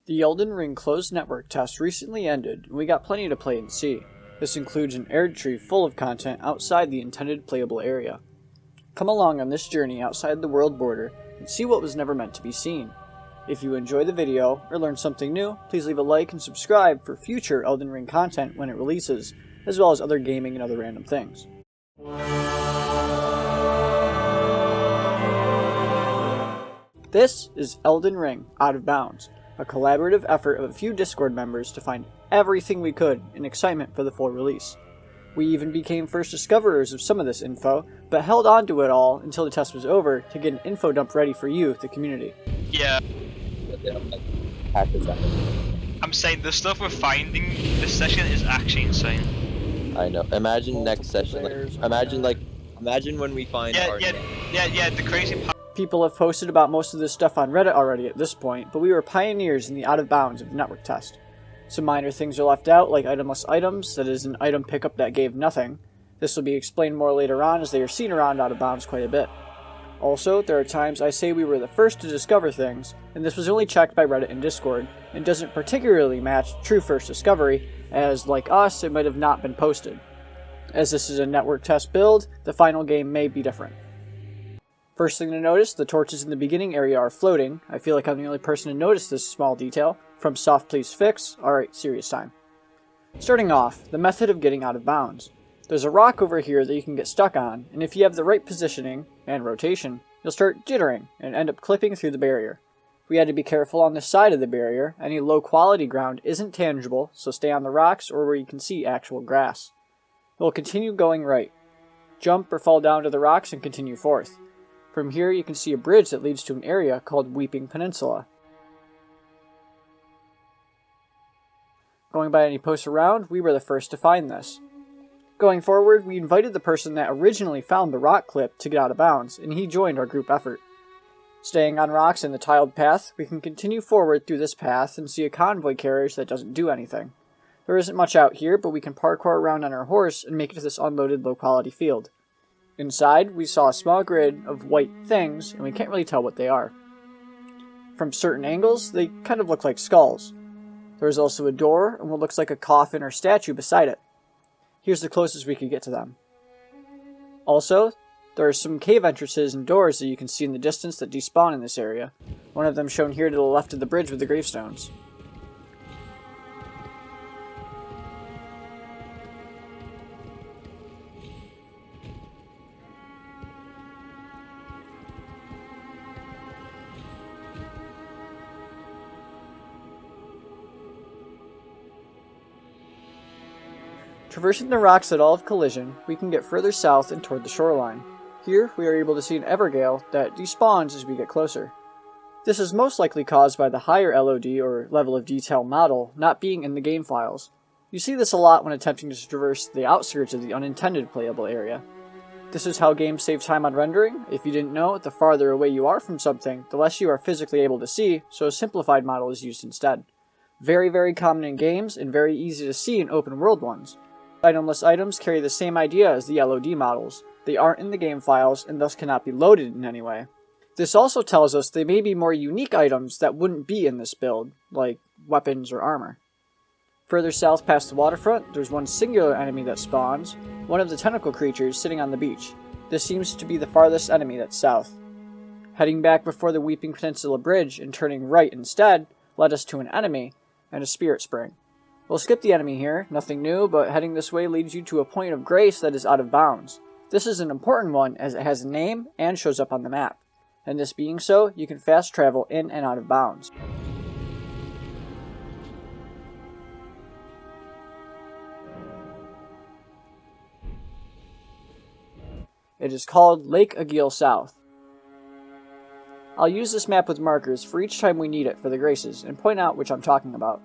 The Elden Ring closed network test recently ended, and we got plenty to play and see. This includes an Erdtree full of content outside the intended playable area. Come along on this journey outside the world border and see what was never meant to be seen. If you enjoy the video or learn something new, please leave a like and subscribe for future Elden Ring content when it releases, as well as other gaming and other random things. This is Elden Ring Out of Bounds, a collaborative effort of a few Discord members to find everything we could in excitement for the full release. We even became first discoverers of some of this info, but held on to it all until the test was over to get an info dump ready for you, the community. Yeah. I'm saying the stuff we're finding this session is actually insane. I know. Imagine next session. Imagine when we find. Yeah. The crazy part. People have posted about most of this stuff on Reddit already at this point, but we were pioneers in the out of bounds of the network test. Some minor things are left out, like itemless items, that is an item pickup that gave nothing. This will be explained more later on, as they are seen around out of bounds quite a bit. Also, there are times I say we were the first to discover things, and this was only checked by Reddit and Discord, and doesn't particularly match true first discovery, as, like us, it might have not been posted. As this is a network test build, the final game may be different. First thing to notice, the torches in the beginning area are floating. I feel like I'm the only person to notice this small detail. From soft please fix, alright, serious time. Starting off, the method of getting out of bounds. There's a rock over here that you can get stuck on, and if you have the right positioning, and rotation, you'll start jittering, and end up clipping through the barrier. We had to be careful on this side of the barrier. Any low quality ground isn't tangible, so stay on the rocks or where you can see actual grass. We'll continue going right. Jump or fall down to the rocks and continue forth. From here you can see a bridge that leads to an area called Weeping Peninsula. Going by any posts around, we were the first to find this. Going forward, we invited the person that originally found the rock clip to get out of bounds, and he joined our group effort. Staying on rocks in the tiled path, we can continue forward through this path and see a convoy carriage that doesn't do anything. There isn't much out here, but we can parkour around on our horse and make it to this unloaded low-quality field. Inside, we saw a small grid of white things, and we can't really tell what they are. From certain angles, they kind of look like skulls. There is also a door, and what looks like a coffin or statue beside it. Here's the closest we could get to them. Also, there are some cave entrances and doors that you can see in the distance that despawn in this area. One of them shown here to the left of the bridge with the gravestones. Traversing the rocks at all of collision, we can get further south and toward the shoreline. Here, we are able to see an Evergaol that despawns as we get closer. This is most likely caused by the higher LOD or level of detail model not being in the game files. You see this a lot when attempting to traverse the outskirts of the unintended playable area. This is how games save time on rendering. If you didn't know, the farther away you are from something, the less you are physically able to see, so a simplified model is used instead. Very, very common in games and very easy to see in open world ones. Itemless items carry the same idea as the LOD models. They aren't in the game files and thus cannot be loaded in any way. This also tells us they may be more unique items that wouldn't be in this build, like weapons or armor. Further south past the waterfront, there's one singular enemy that spawns, one of the tentacle creatures sitting on the beach. This seems to be the farthest enemy that's south. Heading back before the Weeping Peninsula Bridge and turning right instead led us to an enemy and a spirit spring. We'll skip the enemy here, nothing new, but heading this way leads you to a point of grace that is out of bounds. This is an important one as it has a name and shows up on the map. And this being so, you can fast travel in and out of bounds. It is called Lake Agheel South. I'll use this map with markers for each time we need it for the graces, and point out which I'm talking about.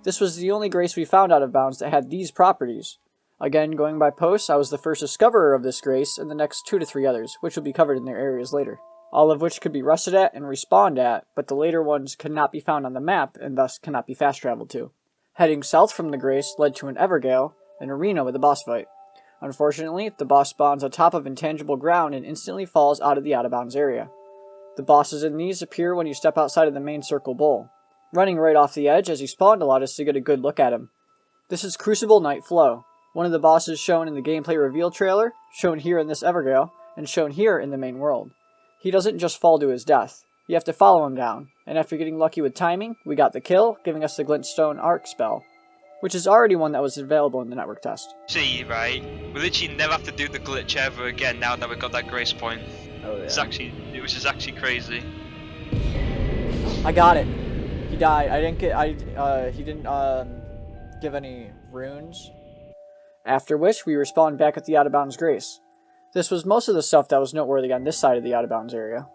This was the only grace we found out of bounds that had these properties. Again, going by posts, I was the first discoverer of this grace and the next 2 to 3 others, which will be covered in their areas later. All of which could be rested at and respawned at, but the later ones could not be found on the map and thus cannot be fast traveled to. Heading south from the grace led to an Evergaol, an arena with a boss fight. Unfortunately, the boss spawns on top of intangible ground and instantly falls out of the out-of-bounds area. The bosses in these appear when you step outside of the main circle bowl. Running right off the edge as he spawned allowed us to get a good look at him. This is Crucible Knight Floh, one of the bosses shown in the gameplay reveal trailer, shown here in this Evergaol, and shown here in the main world. He doesn't just fall to his death. You have to follow him down, and after getting lucky with timing, we got the kill, giving us the Glintstone Arc spell, which is already one that was available in the network test. See, right? We literally never have to do the glitch ever again now that we've got that grace point. Oh yeah. It was just actually crazy. I got it. He died. He didn't give any runes. After which, we respawned back at the Out of Bounds Grace. This was most of the stuff that was noteworthy on this side of the Out of Bounds area.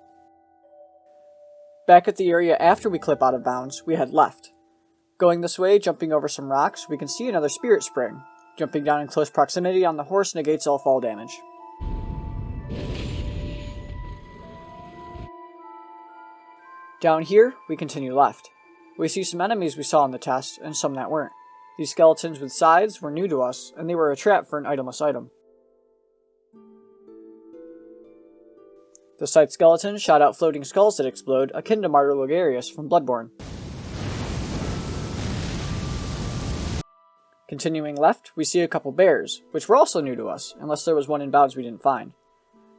Back at the area after we clip Out of Bounds, we head left. Going this way, jumping over some rocks, we can see another Spirit Spring. Jumping down in close proximity on the horse negates all fall damage. Down here, we continue left. We see some enemies we saw in the test, and some that weren't. These skeletons with scythes were new to us, and they were a trap for an itemless item. The scythe skeletons shot out floating skulls that explode, akin to Martyr Logarius from Bloodborne. Continuing left, we see a couple bears, which were also new to us, unless there was one in Bounds we didn't find.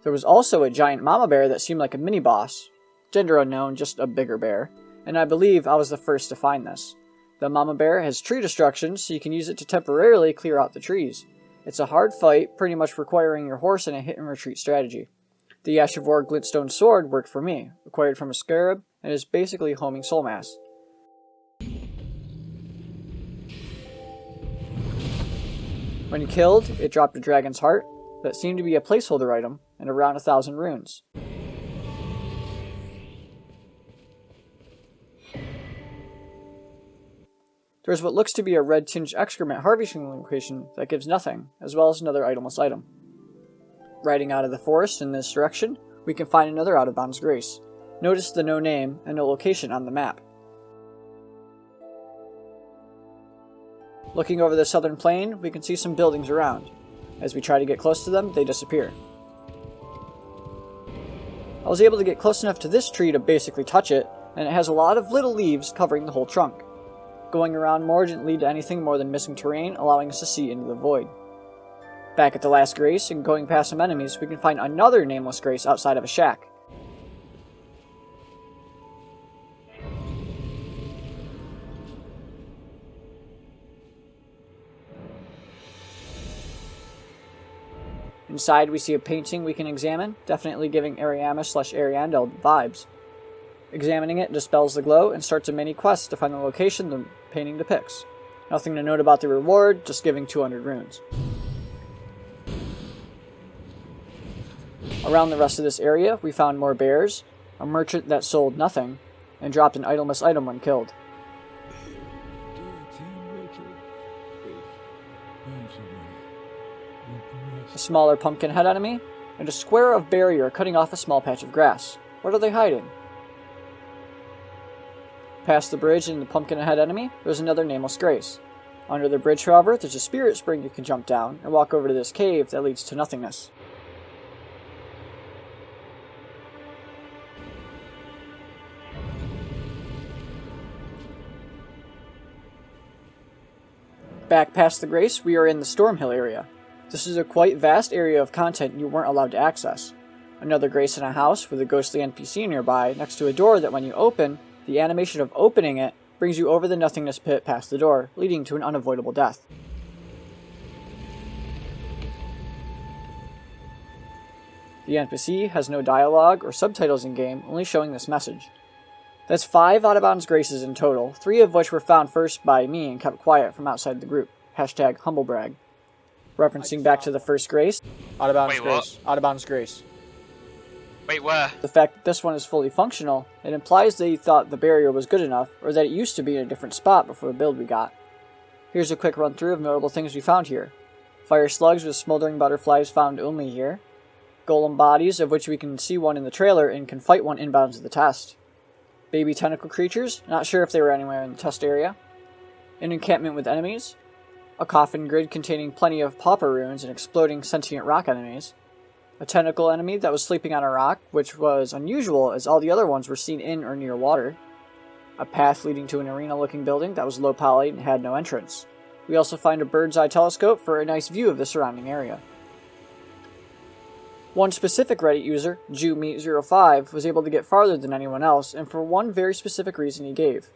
There was also a giant mama bear that seemed like a mini-boss, gender unknown, just a bigger bear, and I believe I was the first to find this. The mama bear has tree destruction, so you can use it to temporarily clear out the trees. It's a hard fight, pretty much requiring your horse in a hit and retreat strategy. The Ash of War Glintstone Sword worked for me, acquired from a scarab, and is basically homing soul mass. When killed, it dropped a dragon's heart that seemed to be a placeholder item and around 1,000 runes. There's what looks to be a red-tinged excrement harvesting location that gives nothing, as well as another itemless item. Riding out of the forest in this direction, we can find another Out of Bounds Grace. Notice the no name and no location on the map. Looking over the southern plain, we can see some buildings around. As we try to get close to them, they disappear. I was able to get close enough to this tree to basically touch it, and it has a lot of little leaves covering the whole trunk. Going around more didn't lead to anything more than missing terrain, allowing us to see into the void. Back at the last Grace, and going past some enemies, we can find another Nameless Grace outside of a shack. Inside we see a painting we can examine, definitely giving Ariama/Ariandel vibes. Examining it dispels the glow and starts a mini quest to find the location the painting depicts. Nothing to note about the reward, just giving 200 runes. Around the rest of this area, we found more bears, a merchant that sold nothing, and dropped an itemless item when killed. A smaller pumpkin head enemy, and a square of barrier cutting off a small patch of grass. What are they hiding? Past the bridge and the pumpkin head enemy, there's another Nameless Grace. Under the bridge, however, there's a spirit spring you can jump down and walk over to this cave that leads to nothingness. Back past the Grace, we are in the Stormhill area. This is a quite vast area of content you weren't allowed to access. Another Grace in a house with a ghostly NPC nearby next to a door that when you open, the animation of opening it brings you over the nothingness pit past the door, leading to an unavoidable death. The NPC has no dialogue or subtitles in-game, only showing this message. That's 5 Out of Bounds Graces in total, 3 of which were found first by me and kept quiet from outside the group. #humblebrag. Referencing back to the first Grace, Out of Bounds Grace. Out of Bounds Grace. Wait, where? The fact that this one is fully functional, it implies that he thought the barrier was good enough, or that it used to be in a different spot before the build we got. Here's a quick run through of notable things we found here. Fire slugs with smoldering butterflies found only here. Golem bodies, of which we can see one in the trailer and can fight one inbounds of the test. Baby tentacle creatures, not sure if they were anywhere in the test area. An encampment with enemies. A coffin grid containing plenty of pauper runes and exploding sentient rock enemies. A tentacle enemy that was sleeping on a rock, which was unusual as all the other ones were seen in or near water. a path leading to an arena-looking building that was low-polyed and had no entrance. We also find a bird's-eye telescope for a nice view of the surrounding area. One specific Reddit user, JewMeat05, was able to get farther than anyone else, and for one very specific reason he gave.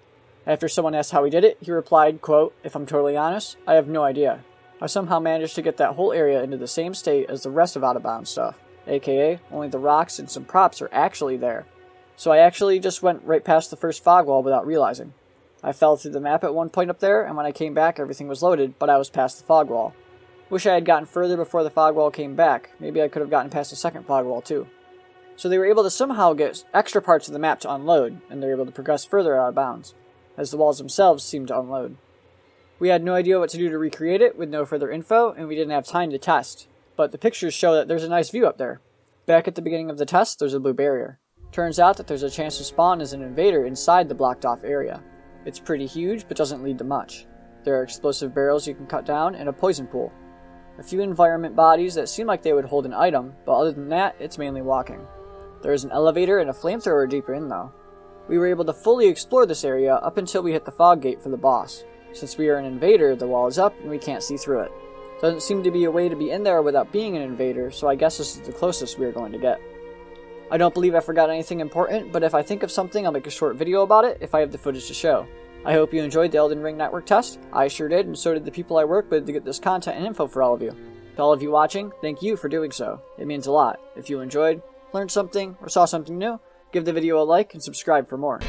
After someone asked how he did it, he replied, quote, "If I'm totally honest, I have no idea. I somehow managed to get that whole area into the same state as the rest of Out of Bounds stuff, aka only the rocks and some props are actually there. So I actually just went right past the first fog wall without realizing. I fell through the map at one point up there, and when I came back everything was loaded, but I was past the fog wall. Wish I had gotten further before the fog wall came back. Maybe I could have gotten past the second fog wall too." So they were able to somehow get extra parts of the map to unload, and they were able to progress further out of bounds, as the walls themselves seemed to unload. We had no idea what to do to recreate it with no further info, and we didn't have time to test, but the pictures show that there's a nice view up there. Back at the beginning of the test, there's a blue barrier. Turns out that there's a chance to spawn as an invader inside the blocked off area. It's pretty huge, but doesn't lead to much. There are explosive barrels you can cut down, and a poison pool. A few environment bodies that seem like they would hold an item, but other than that, it's mainly walking. There is an elevator and a flamethrower deeper in though. We were able to fully explore this area up until we hit the fog gate for the boss. Since we are an invader, the wall is up and we can't see through it. Doesn't seem to be a way to be in there without being an invader, so I guess this is the closest we are going to get. I don't believe I forgot anything important, but if I think of something, I'll make a short video about it if I have the footage to show. I hope you enjoyed the Elden Ring Network test. I sure did, and so did the people I work with to get this content and info for all of you. To all of you watching, thank you for doing so. It means a lot. If you enjoyed, learned something, or saw something new, give the video a like and subscribe for more.